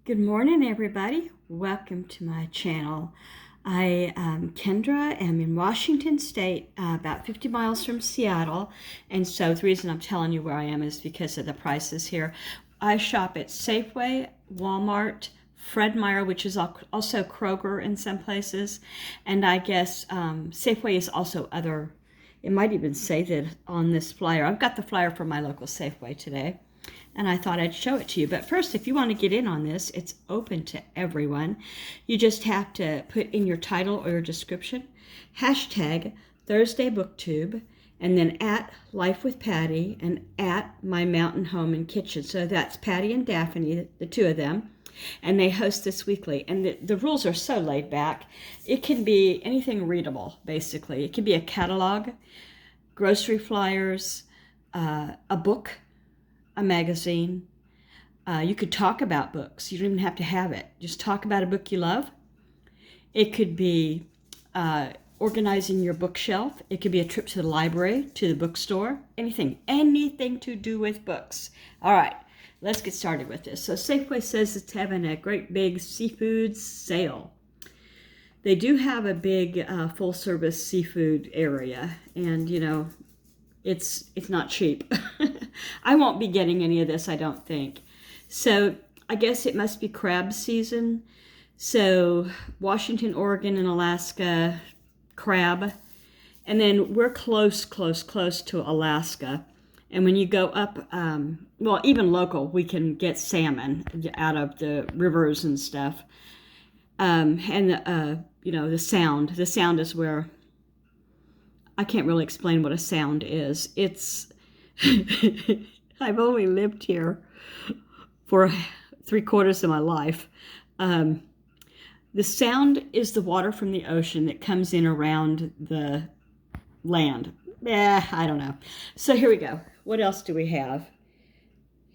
Good morning, everybody. Welcome to my channel. I am Kendra. I'm in Washington State, about 50 miles from Seattle. And so the reason I'm telling you where I am is because of the prices here. I shop at Safeway, Walmart, Fred Meyer, which is also Kroger in some places. And I guess Safeway is also other. It might even say that on this flyer. I've got the flyer from my local Safeway today, and I thought I'd show it to you. But first, if you want to get in on this, it's open to everyone. You just have to put in your title or your description, hashtag Thursday BookTube, and then at Life with Patty and at My Mountain Home and Kitchen. So that's Patty and Daphne, the two of them, and they host this weekly. And the rules are so laid back. It can be anything readable, basically. It can be a catalog, grocery flyers, a book, a magazine. You could talk about books. You don't even have to have it. Just talk about a book you love. It could be organizing your bookshelf. It could be a trip to the library, to the bookstore, anything to do with books. All right, let's get started with this. So Safeway says it's having a great big seafood sale. They do have a big full-service seafood area, and you know, it's not cheap. I won't be getting any of this, I don't think. So I guess it must be crab season. So Washington, Oregon, and Alaska, crab. And then we're close to Alaska. And when you go up, well, even local, we can get salmon out of the rivers and stuff. You know, the sound is where I can't really explain what a sound is. It's, I've only lived here for 3/4 of my life. The sound is the water from the ocean that comes in around the land. I don't know. So here we go. What else do we have?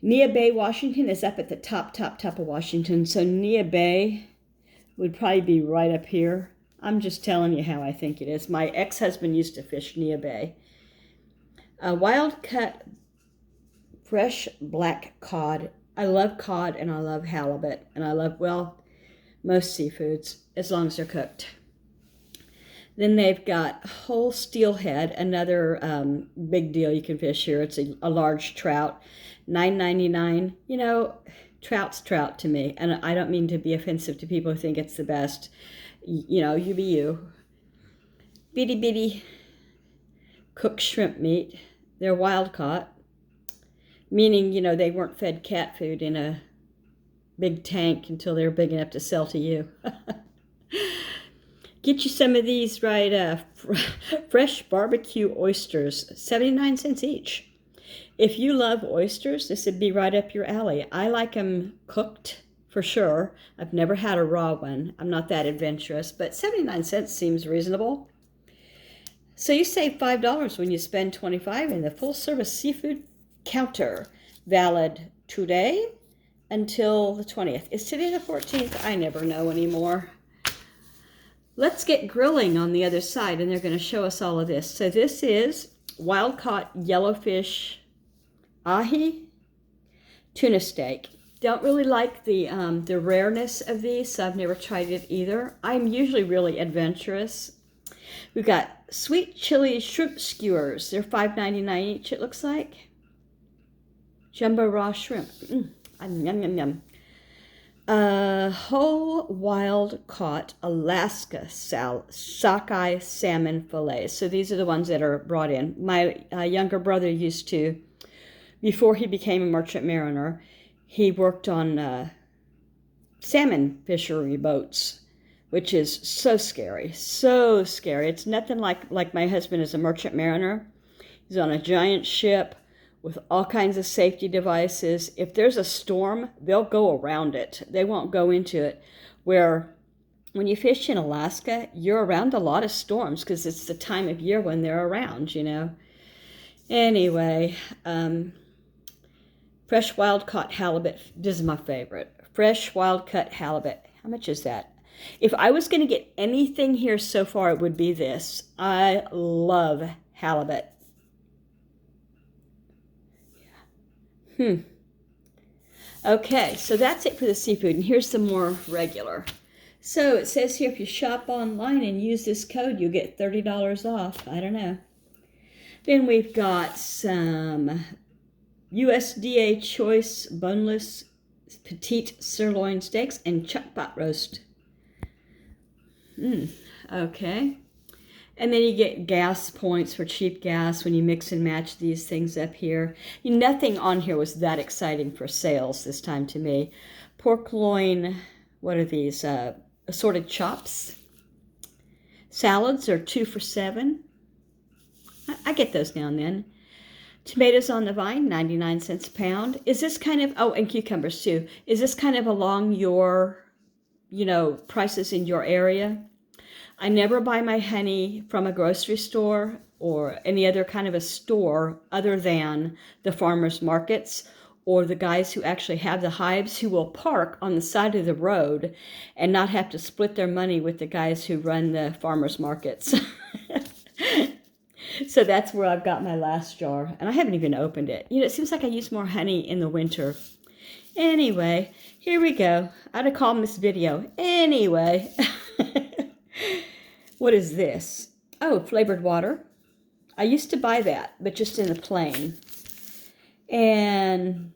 Nia Bay, Washington is up at the top of Washington. So Nia Bay would probably be right up here. I'm just telling you how I think it is. My ex-husband used to fish Nia Bay. Wild cut fresh black cod. I love cod and I love halibut. And I love, well, most seafoods, as long as they're cooked. Then they've got whole steelhead, another big deal you can fish here. It's a large trout, $9.99. You know, trout's trout to me. And I don't mean to be offensive to people who think it's the best. You know, you be you. Bitty cooked shrimp meat. They're wild caught, meaning, you know, they weren't fed cat food in a big tank until they were big enough to sell to you. Get you some of these, right? Fresh barbecue oysters, 79 cents each. If you love oysters, this would be right up your alley. I like them cooked for sure. I've never had a raw one. I'm not that adventurous, but 79 cents seems reasonable. So you save $5 when you spend $25 in the full-service seafood counter. Valid today until the 20th. Is today the 14th? I never know anymore. Let's get grilling on the other side, and they're going to show us all of this. So this is wild-caught yellowfish ahi tuna steak. Don't really like the rareness of these, so I've never tried it either. I'm usually really adventurous. We've got sweet chili shrimp skewers. They're $5.99 each, it looks like. Jumbo raw shrimp. Yum, yum, yum. Whole wild caught Alaska sockeye salmon fillets. So these are the ones that are brought in. My younger brother used to, before he became a merchant mariner, he worked on salmon fishery boats, which is so scary, so scary. It's nothing like my husband is a merchant mariner. He's on a giant ship with all kinds of safety devices. If there's a storm, they'll go around it. They won't go into it. Where when you fish in Alaska, you're around a lot of storms because it's the time of year when they're around, you know. Anyway, fresh wild-caught halibut. This is my favorite. Fresh wild-caught halibut. How much is that? If I was going to get anything here so far, it would be this. I love halibut. Okay, so that's it for the seafood, and here's some more regular. So it says here, if you shop online and use this code, you'll get $30 off. I don't know. Then we've got some USDA Choice Boneless Petite Sirloin Steaks and Chuck Pot Roast. Okay. And then you get gas points for cheap gas when you mix and match these things up here. Nothing on here was that exciting for sales this time to me. Pork loin, what are these? Assorted chops. Salads are 2 for $7. I get those now and then. Tomatoes on the vine, 99 cents a pound. Is this kind of, oh, and cucumbers too. Is this kind of along your, prices in your area? I never buy my honey from a grocery store or any other kind of a store other than the farmers markets or the guys who actually have the hives who will park on the side of the road and not have to split their money with the guys who run the farmers markets. So that's where I've got my last jar, and I haven't even opened it. It seems like I use more honey in the winter. Anyway, here we go. I'd have called this video. Anyway. What is this? Oh, flavored water. I used to buy that, but just in the plain. And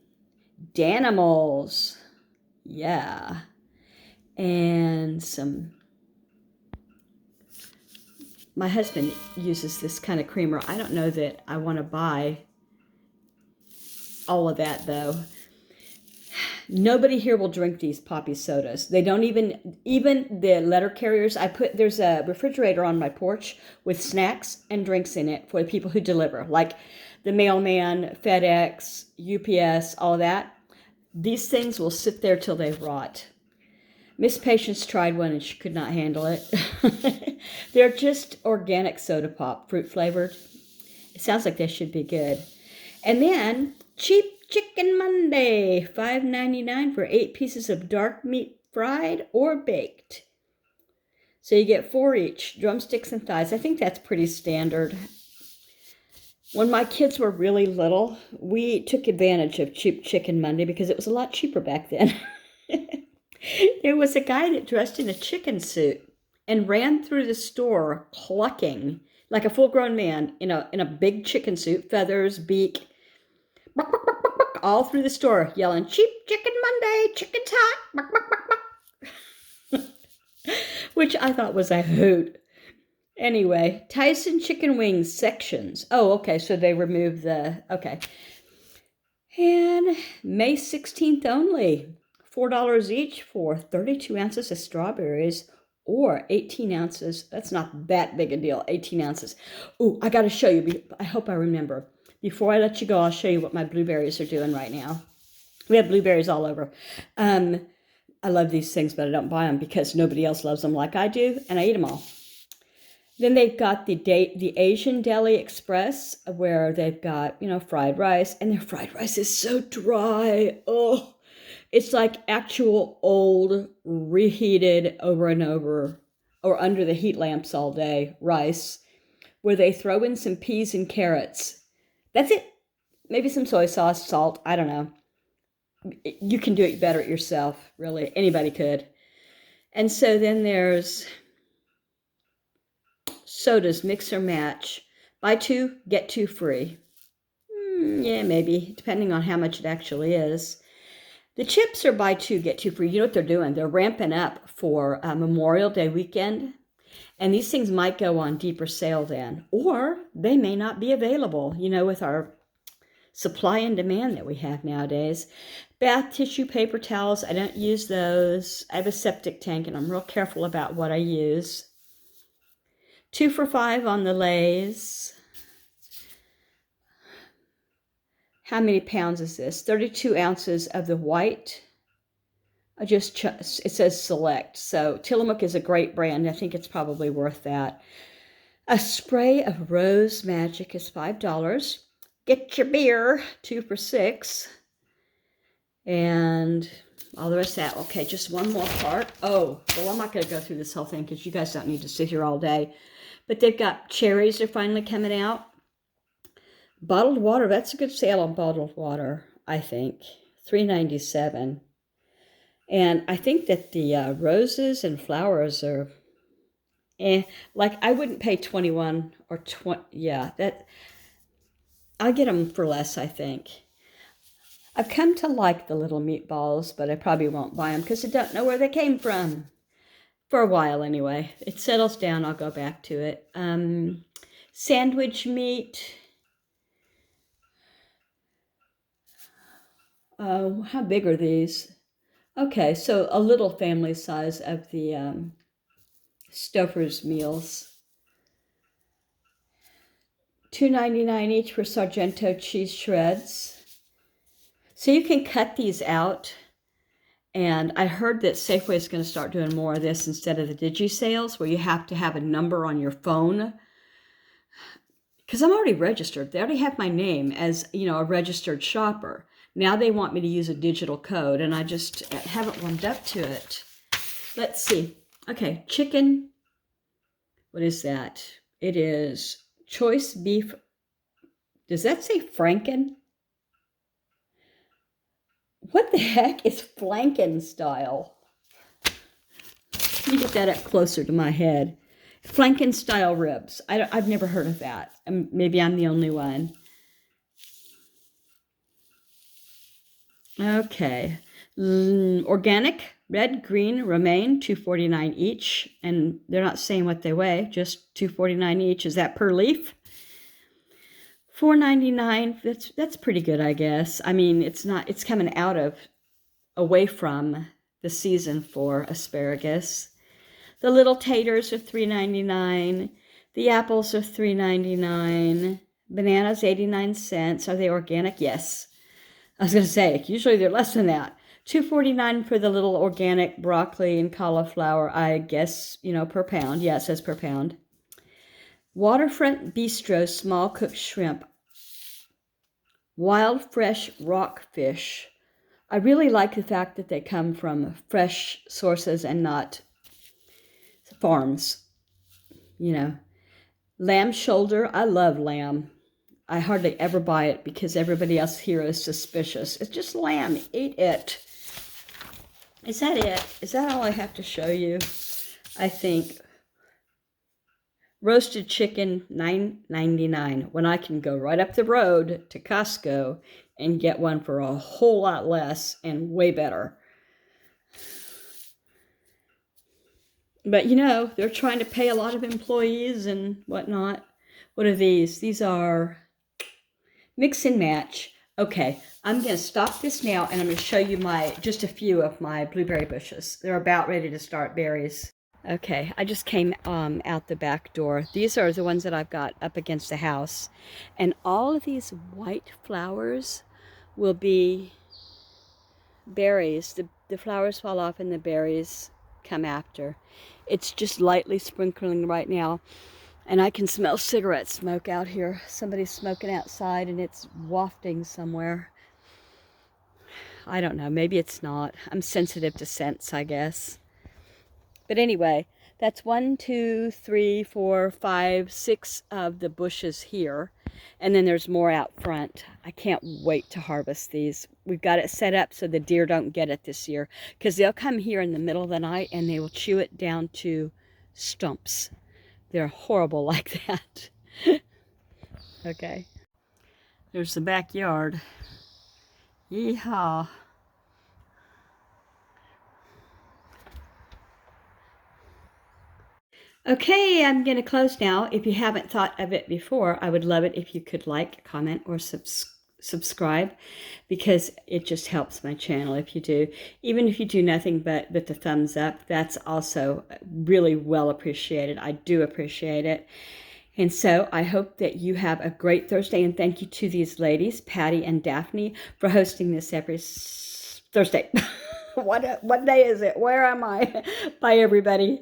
Danimals. Yeah. And some... My husband uses this kind of creamer. I don't know that I want to buy all of that, though. Nobody here will drink these poppy sodas. They don't even the letter carriers. There's a refrigerator on my porch with snacks and drinks in it for the people who deliver, like the mailman, FedEx, UPS, all of that. These things will sit there till they rot. Miss Patience tried one and she could not handle it. They're just organic soda pop, fruit flavored. It sounds like they should be good. And then cheap Chicken Monday, $5.99 for 8 pieces of dark meat, fried or baked. So you get 4 each, drumsticks and thighs. I think that's pretty standard. When my kids were really little, we took advantage of cheap Chicken Monday because it was a lot cheaper back then. There was a guy that dressed in a chicken suit and ran through the store clucking like a full-grown man in a big chicken suit, feathers, beak, all through the store, yelling, "Cheap Chicken Monday, chicken's hot," which I thought was a hoot. Anyway, Tyson chicken wings sections. Oh, okay, so they removed okay. And May 16th only, $4 each for 32 ounces of strawberries or 18 ounces. That's not that big a deal, 18 ounces. Oh, I got to show you. I hope I remember. Before I let you go, I'll show you what my blueberries are doing right now. We have blueberries all over. I love these things, but I don't buy them because nobody else loves them like I do, and I eat them all. Then they've got the Asian Deli Express, where they've got, fried rice, and their fried rice is so dry. Oh, it's like actual old, reheated over and over, or under the heat lamps all day rice, where they throw in some peas and carrots. That's it. Maybe some soy sauce, salt. I don't know. You can do it better yourself, really. Anybody could. And so then there's sodas, mix or match. Buy 2, get 2 free. Yeah, maybe, depending on how much it actually is. The chips are buy 2, get 2 free. You know what they're doing? They're ramping up for Memorial Day weekend. And these things might go on deeper sale then. Or they may not be available, with our supply and demand that we have nowadays. Bath tissue, paper towels, I don't use those. I have a septic tank and I'm real careful about what I use. 2 for $5 on the Lay's. How many pounds is this? 32 ounces of the white. It says select. So Tillamook is a great brand. I think it's probably worth that. A spray of Rose Magic is $5. Get your beer, 2 for $6. And all the rest of that. Okay, just one more part. Oh, well, I'm not going to go through this whole thing because you guys don't need to sit here all day. But they've got cherries are finally coming out. Bottled water, that's a good sale on bottled water, I think. $3.97. And I think that the roses and flowers are, like I wouldn't pay 21 or 20. Yeah, that I'll get them for less, I think. I've come to like the little meatballs, but I probably won't buy them because I don't know where they came from. For a while, anyway. It settles down, I'll go back to it. Sandwich meat. How big are these? Okay, so a little family size of the Stouffer's meals. $2.99 each for Sargento cheese shreds. So you can cut these out. And I heard that Safeway is going to start doing more of this instead of the digi-sales where you have to have a number on your phone. Because I'm already registered. They already have my name as, a registered shopper. Now they want me to use a digital code, and I just haven't warmed up to it. Let's see. Okay, chicken. What is that? It is choice beef. Does that say Franken? What the heck is flanken style? Let me get that up closer to my head. Flanken style ribs. I've never heard of that. Maybe I'm the only one. Okay. Organic, red, green, romaine, $2.49 each. And they're not saying what they weigh, just $2.49 each. Is that per leaf? $4.99. That's pretty good, I guess. I mean, it's coming away from the season for asparagus. The little taters are $3.99. The apples are $3.99. Bananas, 89 cents. Are they organic? Yes. I was going to say, usually they're less than that. $2.49 for the little organic broccoli and cauliflower, I guess, per pound. Yeah, it says per pound. Waterfront Bistro small cooked shrimp. Wild fresh rockfish. I really like the fact that they come from fresh sources and not farms. Lamb shoulder. I love lamb. I hardly ever buy it because everybody else here is suspicious. It's just lamb. Eat it. Is that it? Is that all I have to show you? I think. Roasted chicken, $9.99. When I can go right up the road to Costco and get one for a whole lot less and way better. But, they're trying to pay a lot of employees and whatnot. What are these? These are mix and match. Okay, I'm going to stop this now, and I'm going to show you just a few of my blueberry bushes. They're about ready to start berries. Okay, I just came out the back door. These are the ones that I've got up against the house. And all of these white flowers will be berries. The flowers fall off and the berries come after. It's just lightly sprinkling right now. And I can smell cigarette smoke out here. Somebody's smoking outside and it's wafting somewhere. I don't know. Maybe it's not. I'm sensitive to scents, I guess. But anyway, that's 1, 2, 3, 4, 5, 6 of the bushes here. And then there's more out front. I can't wait to harvest these. We've got it set up so the deer don't get it this year. Because they'll come here in the middle of the night and they will chew it down to stumps. They're horrible like that. Okay. There's the backyard. Yeehaw. Okay, I'm going to close now. If you haven't thought of it before, I would love it if you could like, comment, or subscribe, because it just helps my channel if you do. Even if you do nothing but the thumbs up, that's also really well appreciated. I do appreciate it. And so I hope that you have a great Thursday, and thank you to these ladies, Patty and Daphne, for hosting this every Thursday. What day is it? Where am I? Bye, everybody.